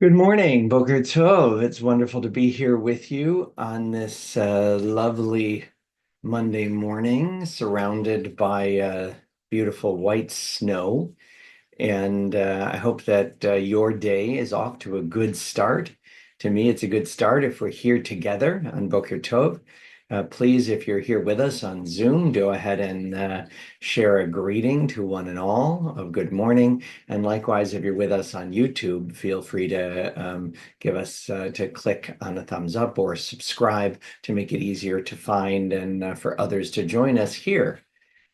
Good morning, Boker Tov. It's wonderful to be here with you on this lovely Monday morning, surrounded by beautiful white snow. And I hope that your day is off to a good start. To me, it's a good start if we're here together on Boker Tov. Please, if you're here with us on Zoom, go ahead and share a greeting to one and all of good morning. And likewise, if you're with us on YouTube, feel free to give us to click on a thumbs up or subscribe to make it easier to find and for others to join us here.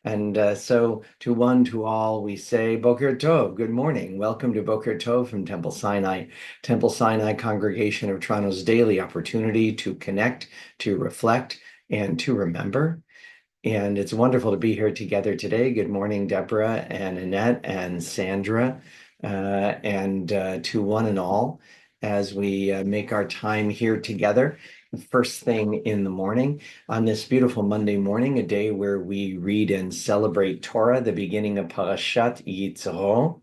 And so to one, to all, we say Boker Tov, good morning. Welcome to Boker Tov from Temple Sinai. Temple Sinai Congregation of Toronto's daily opportunity to connect, to reflect, and to remember. And it's wonderful to be here together today. Good morning, Deborah and Annette and Sandra, and to one and all, as we make our time here together. First thing in the morning on this beautiful Monday morning, a day where we read and celebrate Torah, the beginning of Parashat Yitro,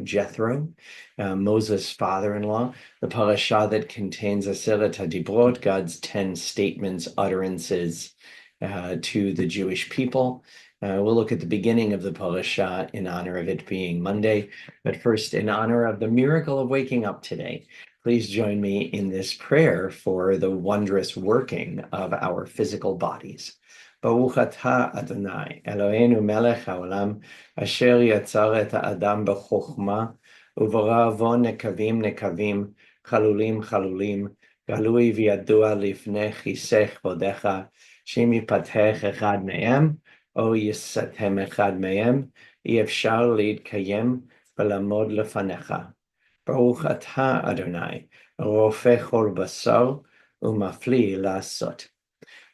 Jethro, Moses' father-in-law, the parasha that contains Aseret HaDibrot, God's 10 statements, utterances to the Jewish people. We'll look at the beginning of the parasha in honor of it being Monday, but first in honor of the miracle of waking up today. Please join me in this prayer for the wondrous working of our physical bodies. Baruch atah Adonai, Eloheinu melech haolam, asher yatzar et ha'adam b'chokhmah, u'bara vo nekavim nekavim, chalulim chalulim, galui v'yadua lifnei chisech vodecha, שאם ייפתח אחד מהם, או יסתם אחד מהם, אי אפשר להתקיים ולעמוד לפניך. ברוך אתה, אדוני, רופא כל בשר ומפליא לעשות.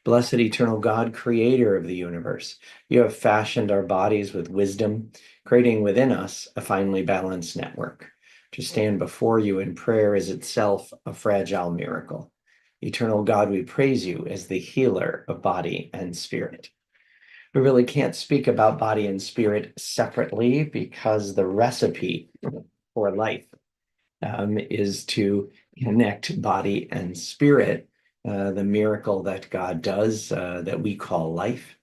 Blessed eternal God, creator of the universe, you have fashioned our bodies with wisdom, creating within us a finely balanced network. To stand before you in prayer is itself a fragile miracle. Eternal God, we praise you as the healer of body and spirit. We really can't speak about body and spirit separately because the recipe for life is to connect body and spirit, the miracle that God does that we call life.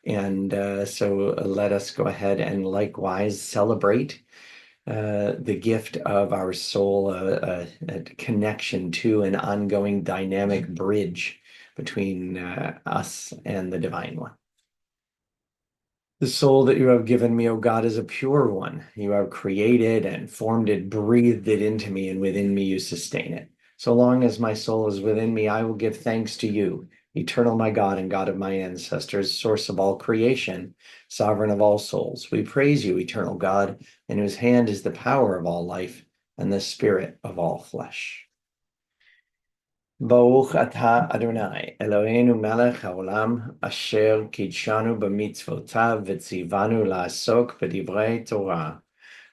And so let us go ahead and likewise celebrate the gift of our soul, a connection to an ongoing dynamic bridge between us and the Divine One. The soul that you have given me, O God, is a pure one. You have created and formed it, breathed it into me, and within me you sustain it. So long as my soul is within me, I will give thanks to you, eternal my God and God of my ancestors, source of all creation, sovereign of all souls. We praise you, eternal God, in whose hand is the power of all life and the spirit of all flesh. Baruch atah Adonai, Eloheinu melech haolam, asher kidshanu b'mitzvotav v'tzivanu la'asok b'divrei Torah.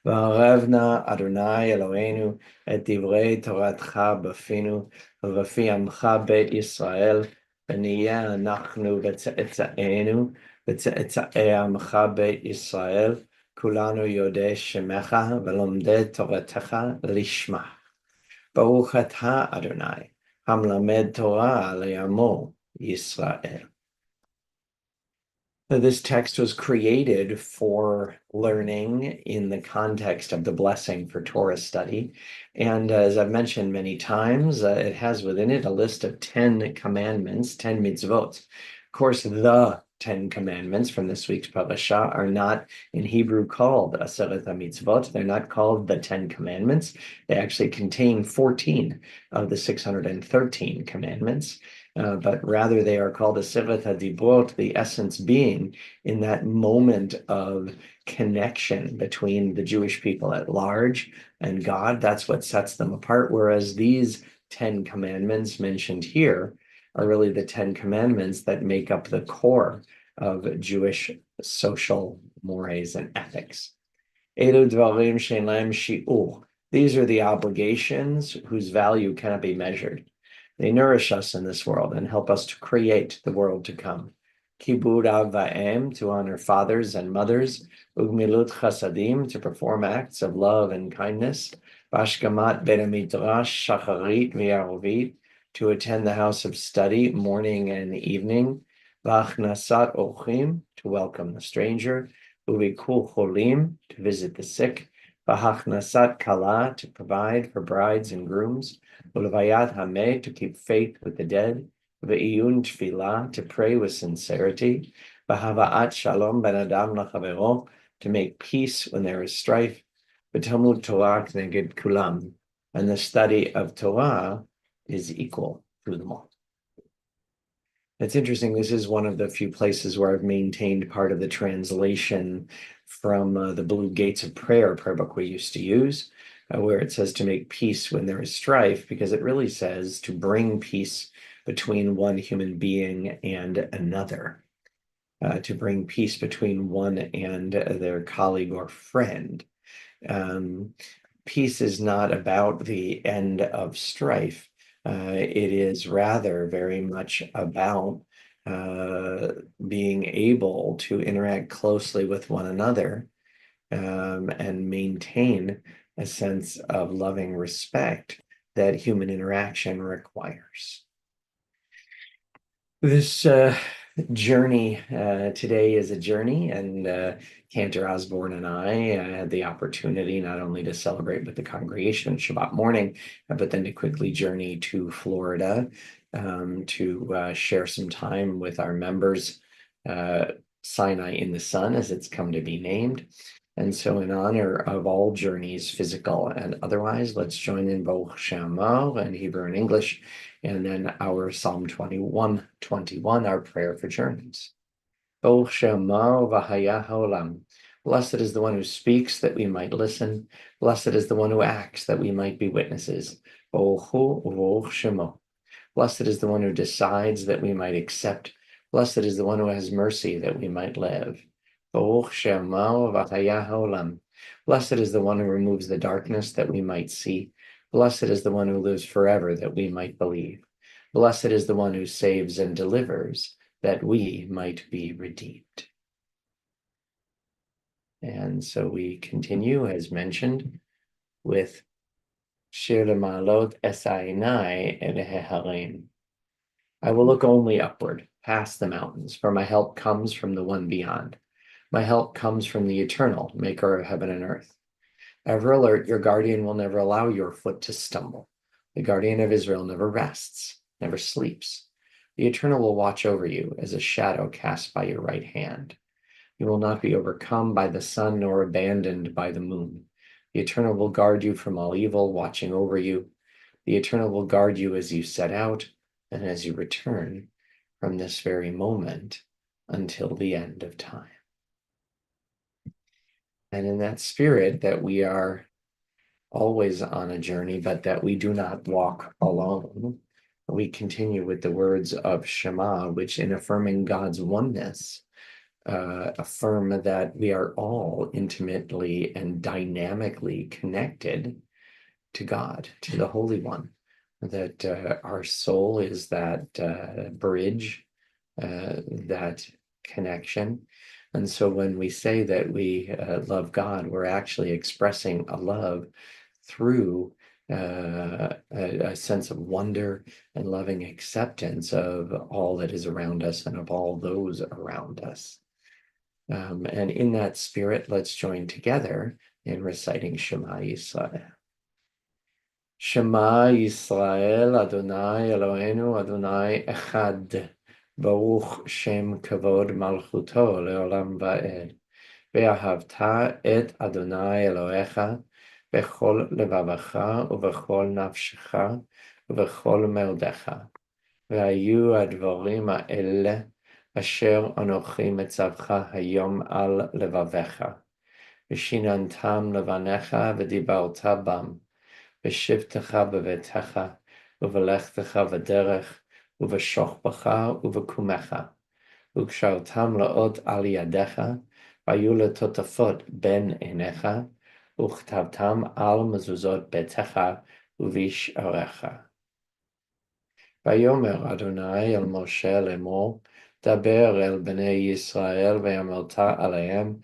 V'arevna Adonai Eloheinu et divrei Toratcha b'finu v'fi amcha beit Yisrael v'niyeh anachnu v'tze'etzaenu v'tze'etza'ei amcha beit Yisrael kulanu yodei shemecha v'lomdei Toratecha lishma. Baruch atah Adonai Hamlamed Torah le'amo Yisrael. This text was created for learning in the context of the blessing for Torah study. And as I've mentioned many times, it has within it a list of 10 commandments, 10 mitzvot. Of course, the 10 commandments from this week's parasha are not in Hebrew called Aseret HaMitzvot. They're not called the 10 commandments. They actually contain 14 of the 613 commandments. But rather they are called Aseret HaDibrot, the essence being in that moment of connection between the Jewish people at large and God. That's what sets them apart. Whereas these 10 commandments mentioned here are really the 10 commandments that make up the core of Jewish social mores and ethics. Elu dvarim she'en lahem shi'ur. These are the obligations whose value cannot be measured. They nourish us in this world and help us to create the world to come. Kibud av va'em, to honor fathers and mothers. Ugmilut chasadim, to perform acts of love and kindness. Bashkamat Ben Midrash Shacharit V'Arovit, to attend the house of study morning and evening. V'achnasat Ochim, to welcome the stranger. Uvikul Cholim, to visit the sick. V'achnasat Kala, to provide for brides and grooms. Ulevayat Hameh, to keep faith with the dead. V'iyun Tfilah, to pray with sincerity. V'hava'at Shalom Ben Adam L'Chavero, to make peace when there is strife. V'tamud Torah K'neged Kulam, and the study of Torah is equal to them all. It's interesting. This is one of the few places where I've maintained part of the translation from the Blue Gates of Prayer book we used to use, where it says to make peace when there is strife, because it really says to bring peace between one human being and another, to bring peace between one and their colleague or friend. Peace is not about the end of strife. It is rather very much about being able to interact closely with one another and maintain a sense of loving respect that human interaction requires. This journey today is a journey, and Cantor Osborne and I had the opportunity not only to celebrate with the congregation Shabbat morning, but then to quickly journey to Florida to share some time with our members, Sinai in the Sun, as it's come to be named. And so in honor of all journeys, physical and otherwise, let's join in Boker Tov in Hebrew and English, and then our Psalm 21, our prayer for journeys. Boker Tov v'haya haolam. Blessed is the one who speaks that we might listen. Blessed is the one who acts that we might be witnesses. Boker Shemo. Blessed is the one who decides that we might accept. Blessed is the one who has mercy that we might live. Blessed is the one who removes the darkness that we might see. Blessed is the one who lives forever that we might believe. Blessed is the one who saves and delivers that we might be redeemed. And so we continue, as mentioned, with Shir Ma'alot Esainai Elehe Harim. I will look only upward, past the mountains, for my help comes from the one beyond. My help comes from the eternal, maker of heaven and earth. Ever alert, your guardian will never allow your foot to stumble. The guardian of Israel never rests, never sleeps. The eternal will watch over you as a shadow cast by your right hand. You will not be overcome by the sun nor abandoned by the moon. The eternal will guard you from all evil, watching over you. The eternal will guard you as you set out and as you return from this very moment until the end of time. And in that spirit that we are always on a journey, but that we do not walk alone, we continue with the words of Shema, which in affirming God's oneness, affirm that we are all intimately and dynamically connected to God, to the Holy One, that our soul is that bridge, that connection. And so when we say that we love God, we're actually expressing a love through a sense of wonder and loving acceptance of all that is around us and of all those around us. And in that spirit, let's join together in reciting Shema Yisrael. Shema Yisrael, Adonai Eloheinu, Adonai Echad. Baruch Shem Kavod Malchuto Leolam Va'ed. Ve'ahavta et Adonai Elohecha bechol levavecha uvechol nafshecha uvechol meodecha. Ve'ayu advorim ha'ele asher anochi metzavcha hayom al levavecha. V'shinantam levanecha v'dibarta bam. V'shivtecha b'vetecha uv'lechtecha v'derech uv'shochbecha uv'kumecha. Ukshartam la'ot al yadecha v'ayu letotafot ben enecha וכתבתם על מזוזות ביתך ובשעריך. ויאמר אדוני אל משה לאמור, דבר אל בני ישראל ואמרת עליהם,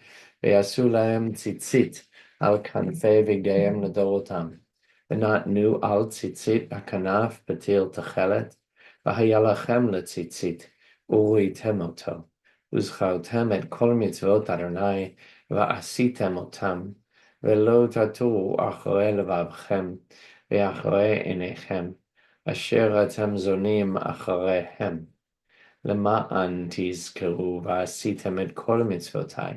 ויעשו להם ציצית על כנפי בגדיהם לדורותם, ונתנו על ציצית הכנף בטיל תכלת, והיה לכם לציצית, וראיתם אותו, וזכרתם את כל מצוות אדוני, ועשיתם אותם, ולא תטעו אחרי לבבכם, ואחרי עיניכם, אשר אתם זונים אחריהם, למען תזכרו ועשיתם את כל מצוותיי,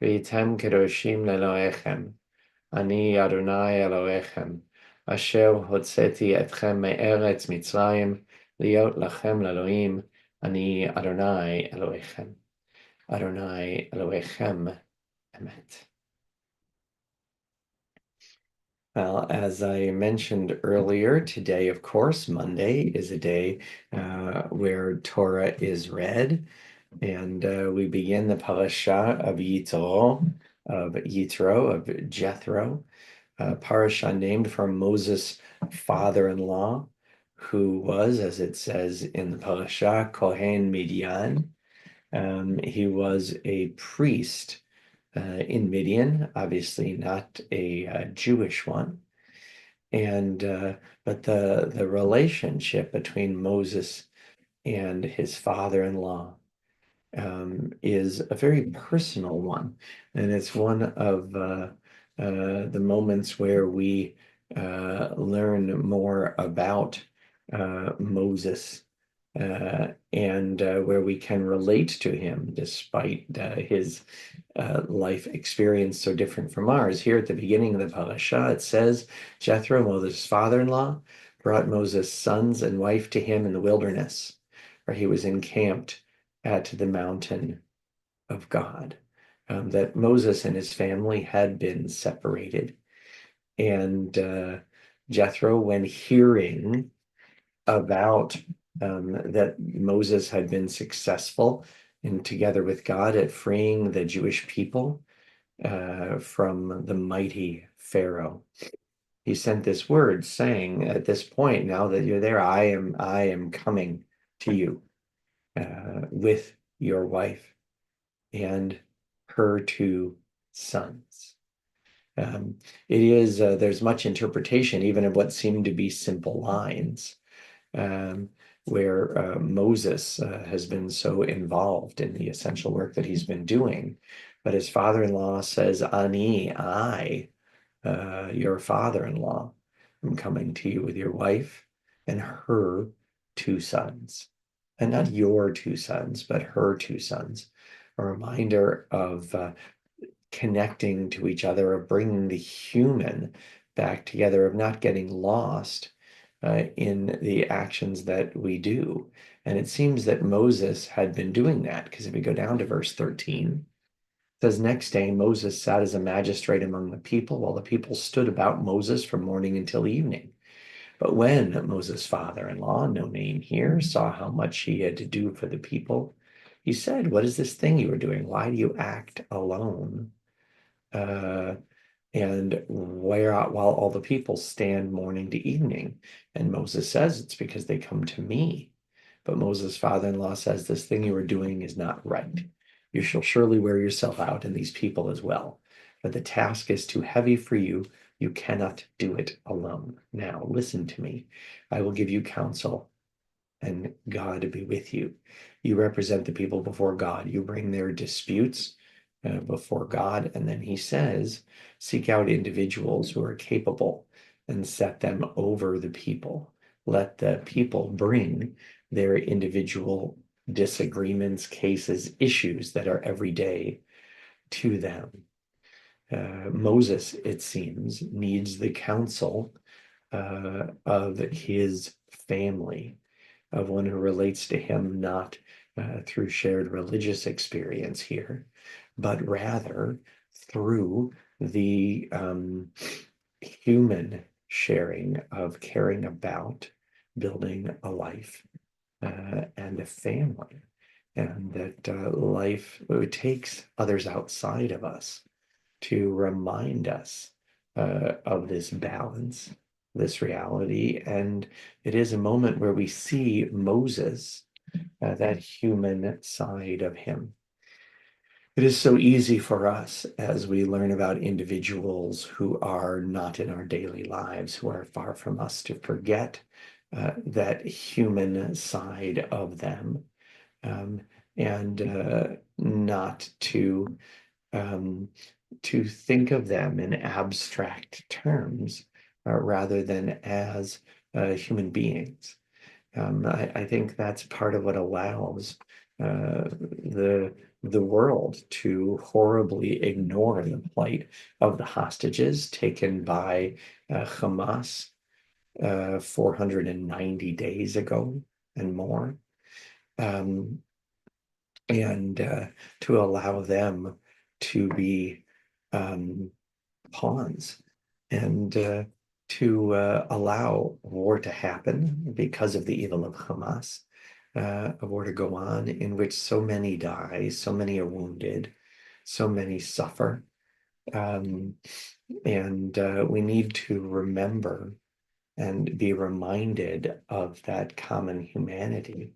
והייתם קדושים לאלוהיכם, אני אדוני אלוהיכם, אשר הוצאתי אתכם מארץ מצרים, להיות לכם לאלוהים, אני אדוני אלוהיכם. Adonai Elohechem Emet. Well, as I mentioned earlier, today, of course, Monday is a day where Torah is read, and we begin the parasha of Yitro, of Jethro, a parasha named for Moses' father-in-law, who was, as it says in the parasha, Kohen Midian. He was a priest in Midian, obviously not a Jewish one. And but the relationship between Moses and his father-in-law is a very personal one, and it's one of the moments where we learn more about Moses and where we can relate to him despite his life experience so different from ours. Here at the beginning of the parasha, it says, Jethro, Moses' father-in-law, brought Moses' sons and wife to him in the wilderness, where he was encamped at the mountain of God. That Moses and his family had been separated. And Jethro, when hearing about that Moses had been successful in together with God at freeing the Jewish people from the mighty Pharaoh, he sent this word saying, at this point, now that you're there, I am coming to you with your wife and her two sons. It is, there's much interpretation, even of what seem to be simple lines, where Moses has been so involved in the essential work that he's been doing. But his father-in-law says, Ani, I, your father-in-law, am coming to you with your wife and her two sons. And not your two sons, but her two sons. A reminder of connecting to each other, of bringing the human back together, of not getting lost in the actions that we do. And it seems that Moses had been doing that, because if we go down to verse 13, it says, next day Moses sat as a magistrate among the people, while the people stood about Moses from morning until evening. But when Moses' father-in-law, no name here, saw how much he had to do for the people, he said, what is this thing you are doing? Why do you act alone? And while all the people stand morning to evening? And Moses says, it's because they come to me. But Moses' father-in-law says, this thing you are doing is not right. You shall surely wear yourself out, and these people as well. But the task is too heavy for you. You cannot do it alone. Now, listen to me. I will give you counsel, and God be with you. You represent the people before God. You bring their disputes before God. And then he says, seek out individuals who are capable and set them over the people. Let the people bring their individual disagreements, cases, issues that are every day to them. Moses, it seems, needs the counsel of his family, of one who relates to him not through shared religious experience here, but rather through the human sharing of caring about building a life and a family. And that life, it takes others outside of us to remind us of this balance, this reality. And it is a moment where we see Moses, that human side of him. It is so easy for us as we learn about individuals who are not in our daily lives, who are far from us, to forget that human side of them, um, and not um, to think of them in abstract terms rather than as human beings. I think that's part of what allows the world to horribly ignore the plight of the hostages taken by Hamas 490 days ago and more, um, and to allow them to be um, pawns and to allow war to happen because of the evil of Hamas, a war to go on in which so many die, so many are wounded, so many suffer. Um, and we need to remember and be reminded of that common humanity,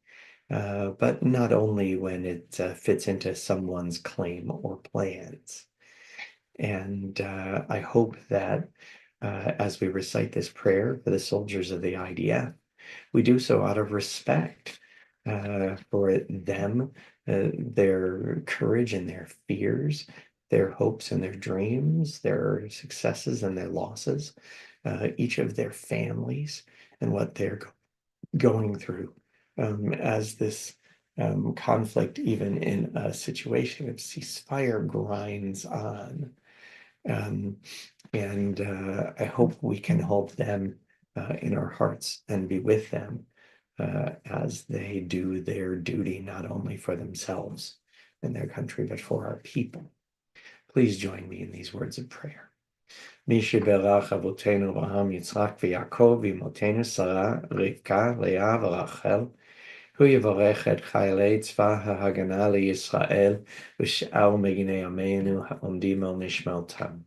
but not only when it fits into someone's claim or plans. And I hope that as we recite this prayer for the soldiers of the IDF, we do so out of respect for them, their courage and their fears, their hopes and their dreams, their successes and their losses, each of their families and what they're going through as this conflict, even in a situation of ceasefire, grinds on. Um, and I hope we can hold them in our hearts and be with them as they do their duty, not only for themselves and their country, but for our people. Please join me in these words of prayer. מי שבירך אבותינו אברהם, יצחק ויעקב, ואמותינו שרה, רבקה, לאה ורחל, הוא יברך את חיילי צבא ההגנה לישראל ושאר מגיני עמנו העומדים על נשמתם.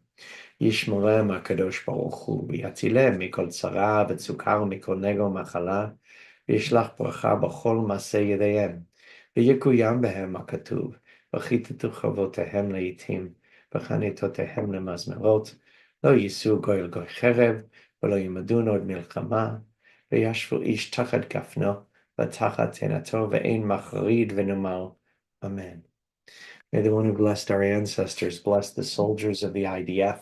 ישמרם הקדוש ברוך הוא, ויצילם מכל צרה וצוקר ומכל נגע ומחלה, וישלח ברכה בכל מעשה ידיהם, ויקוים בהם הכתוב, וכיתתו חובותיהם לעתים, וחניתותיהם למזמרות, לא יישאו גוי אל גוי חרב, ולא ימדון עוד מלחמה, וישבו איש תחת גפנו, ותחת תאנתו, ואין מחריד ונאמר, Amen. May the one who blessed our ancestors bless the soldiers of the IDF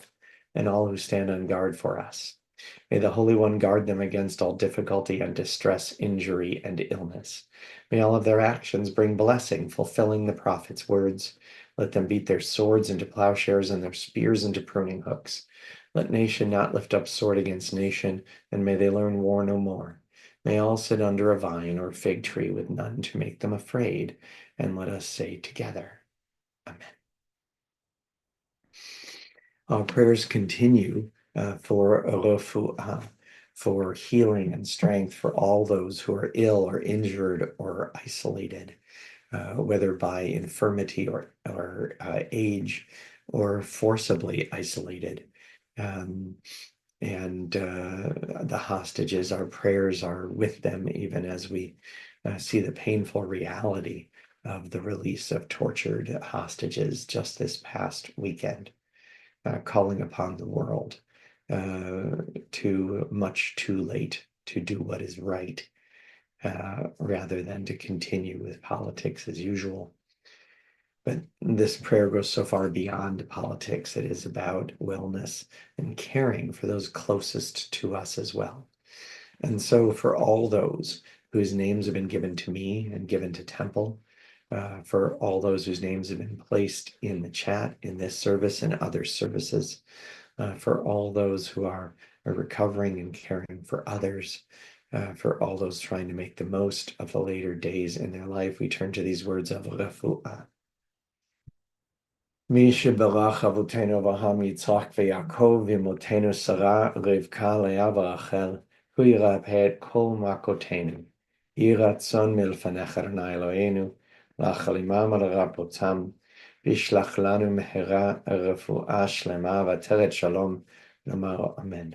and all who stand on guard for us. May the Holy One guard them against all difficulty and distress, injury, and illness. May all of their actions bring blessing, fulfilling the prophet's words. Let them beat their swords into plowshares and their spears into pruning hooks. Let nation not lift up sword against nation, and may they learn war no more. May all sit under a vine or fig tree with none to make them afraid, and let us say together, Amen. Our prayers continue for refuah, for healing and strength for all those who are ill or injured or isolated, whether by infirmity or age or forcibly isolated. And the hostages, our prayers are with them even as we see the painful reality of the release of tortured hostages just this past weekend, calling upon the world much too late to do what is right, rather than to continue with politics as usual. But this prayer goes so far beyond politics. It is about wellness and caring for those closest to us as well. And so for all those whose names have been given to me and given to Temple, for all those whose names have been placed in the chat in this service and other services, for all those who are recovering and caring for others, for all those trying to make the most of the later days in their life, we turn to these words of refuah. מי שברך אבותינו אברהם, יצחק ויעקב, ואמותינו שרה, רבקה, לאה ורחל, הוא ירפא את כל מכותינו. יהי רצון מלפניך אדוני אלוהינו, להחלימם ולרפאותם, וישלח לנו מהרה רפואה שלמה ועטרת שלום, נאמר אמן.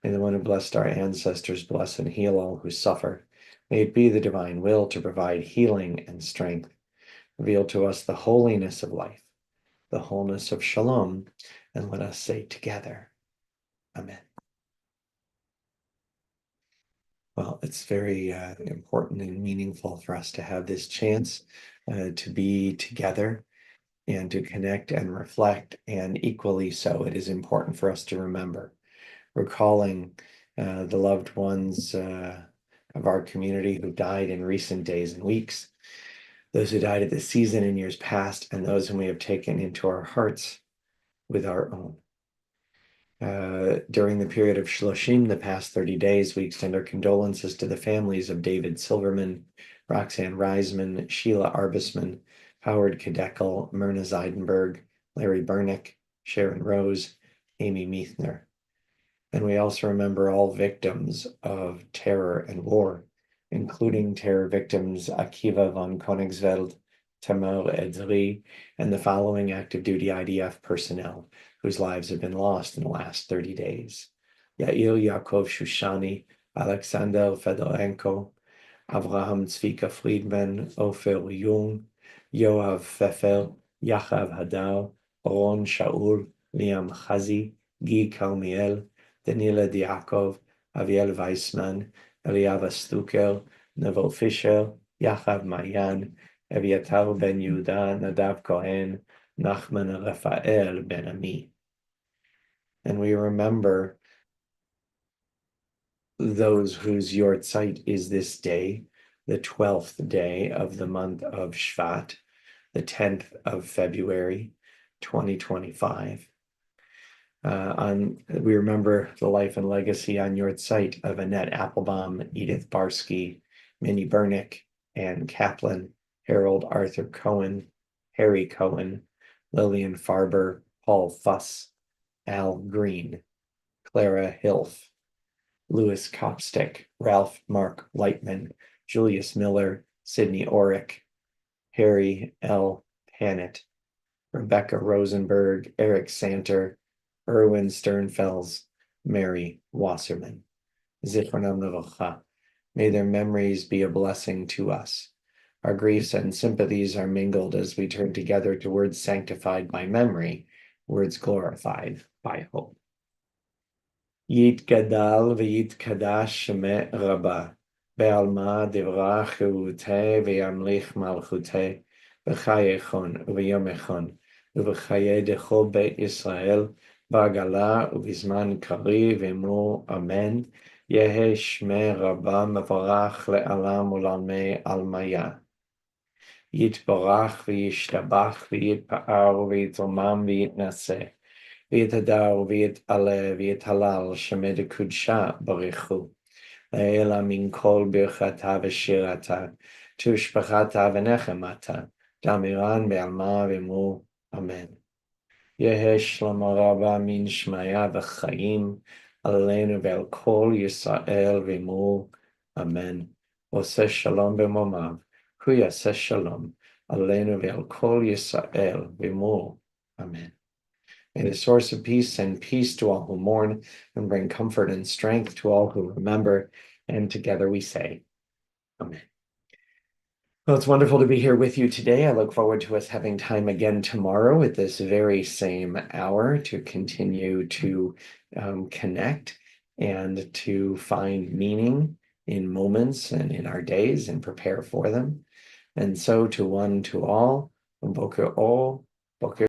May the one who blessed our ancestors bless and heal all who suffer. May it be the divine will to provide healing and strength. Reveal to us the holiness of life. the wholeness of shalom. And let us say together, Amen. Well, it's very important and meaningful for us to have this chance to be together and to connect and reflect. And equally so, it is important for us to remember, recalling the loved ones of our community who died in recent days and weeks, those who died at this season in years past, and those whom we have taken into our hearts with our own. During the period of Shloshim, the past 30 days, we extend our condolences to the families of David Silverman, Roxanne Reisman, Sheila Arbisman, Howard Kadekel, Myrna Zeidenberg, Larry Bernick, Sharon Rose, Amy Meithner. And we also remember all victims of terror and war, including terror victims Akiva von Koenigswald, Tamar Edzri, and the following active duty IDF personnel whose lives have been lost in the last 30 days. Yair Yaakov Shushani, Alexander Fedorenko, Avraham Tzvika Friedman, Ofer Jung, Yoav Pfeffer, Yachav Hadar, Ron Shaul, Liam Chazi, Guy Carmiel, Daniela Diakov, Aviel Weissman, Eliava Stuker, Neville Fisher, Yachav Mayan, Eviatar Ben Yehuda, Nadav Kohen, Nachman Raphael Ben Ami. And we remember those whose Yahrzeit is this day, the 12th day of the month of Shvat, the 10th of February, 2025. We remember the life and legacy on Yahrzeit of Annette Applebaum, Edith Barsky, Minnie Bernick, Ann Kaplan, Harold Arthur Cohen, Harry Cohen, Lillian Farber, Paul Fuss, Al Green, Clara Hilf, Louis Copstick, Ralph Mark Lightman, Julius Miller, Sidney Orick, Harry L. Pannett, Rebecca Rosenberg, Eric Santer, Erwin Sternfels, Mary Wasserman. Zichronam Levacha. May their memories be a blessing to us. Our griefs and sympathies are mingled as we turn together to words sanctified by memory, words glorified by hope. Yitgadal v'yitkadash shemeh rabba, be'alma divra chiruteh v'yamlich malchuteh, b'chayechon v'yomechon, ובחיי דכל בית ישראל, בעגלה ובזמן קריב, אמרו אמן, יהא שמי רבה מבורך לעולם ולעולמי עלמיה. יתברך וישתבח ויתפאר ויתרומם ויתנשא, ויתהדר ויתעלה ויתהלל שמי דקודשה ברכו. לעילא מן כל ברכתה ושירתה, תושבחתה ונחמתה, דמירן בעלמה ואמרו אמן. יהא שלמה רבה מן שמיה וחיים עלינו ועל כל ישראל ואמרו אמן. עושה שלום במרומיו, הוא יעשה שלום עלינו ועל כל ישראל ואמרו amen. May the source of peace send peace to all who mourn and bring comfort and strength to all who remember. And together we say, Amen. Well, it's wonderful to be here with you today. I look forward to us having time again tomorrow at this very same hour to continue to connect and to find meaning in moments and in our days and prepare for them. And so to one, to all, Boker Ol, Boker